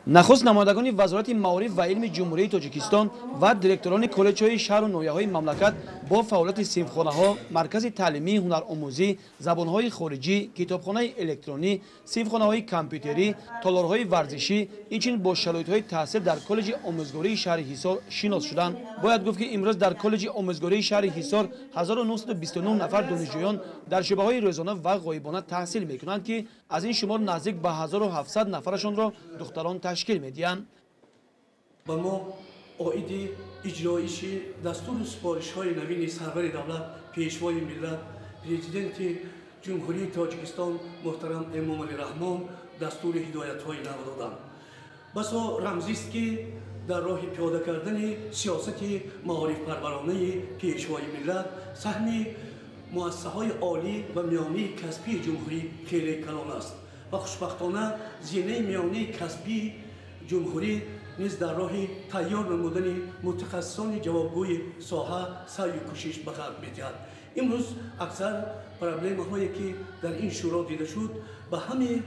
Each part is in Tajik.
нахуст намояндагони вазорати маориф ва илми ҷумҳурии тоҷикистон ва директорони коллеҷҳои шаҳру ноҳияҳои мамлакат бо фаъолияти синфхонаҳо, маркази таълимии ҳунаромӯзӣ, забонҳои хориҷӣ, китобхонаи электронӣ, синфхонаҳои компютерӣ, толорҳои варзишӣ, инчунин бо шароитҳои таҳсил дар коллеҷи омӯзгории шаҳри ҳисор шинос шуданд. Бояд гуфт ки имрӯз дар коллеҷи омӯзгории шаҳри ҳисор 1929 нафар донишҷӯён дар шӯъбаҳои рӯзона ва ғоибона таҳсил мекунанд ки аз ин шумор наздик ба 1700 нафарашонро духтарон ташкил медиҳанд. ба мо оиди иҷроиши дастури супоришҳои навини сарвари давлат, пешвои миллат, президенти ҷумҳурии Тоҷикистон муҳтарам Эмомалӣ Раҳмон дастури ҳидоятҳои нав доданд. басо рамзист ки дар роҳи пиёда кардани сиёсати маорифпарваронаи пешвои миллат саҳми муассисаҳои олӣ ва миёнии касбии ҷумҳурӣ хеле калон аст ва хушбахтона зинаи миёнии касбии ҷумҳурӣ низ дар роҳи тайёр намудани мутахассисони ҷавобгӯи соҳа саъю кӯшиш ба ғарб медиҳад. имрӯз аксар проблемаҳое ки дар ин шӯро дида шуд ба ҳамаи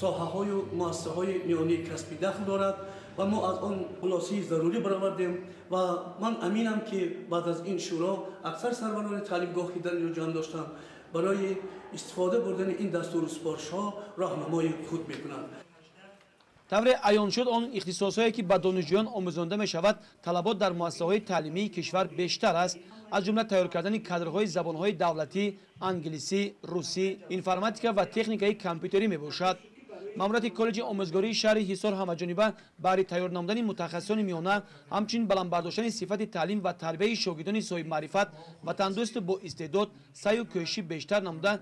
соҳаҳою муассисаҳои миёнии касбӣ дахл дорад ва мо аз он хулосаи зарурӣ баровардем ва ман аминам ки баъд аз ин шӯро аксар сарварони таълимгоҳи дар инҷо ҷамъ доштанд барои истифода бурдани ин дастуру супоришҳо роҳнамои худ мекунанд. тавре аён шуд он ихтисосҳое ки ба донишҷӯён омӯзонда мешавад талабот дар муассисаҳои таълимии кишвар бештар аст, аз ҷумла тайёр кардани кадрҳои забонҳои давлатӣ, англисӣ, русӣ, информатика ва техникаи компютерӣ мебошад. маъмурияти коллеҷи омӯзгории шаҳри ҳисор ҳамаҷониба баҳри тайёр намудани мутахассисони миёна, ҳамчунин баландбардоштани сифати таълим ва тарбияи шогирдони соҳибмаърифат ва тандурусту боистеъдод саъю кӯшиши бештар намуда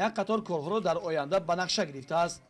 як қатор корҳоро дар оянда ба нақша гирифтааст.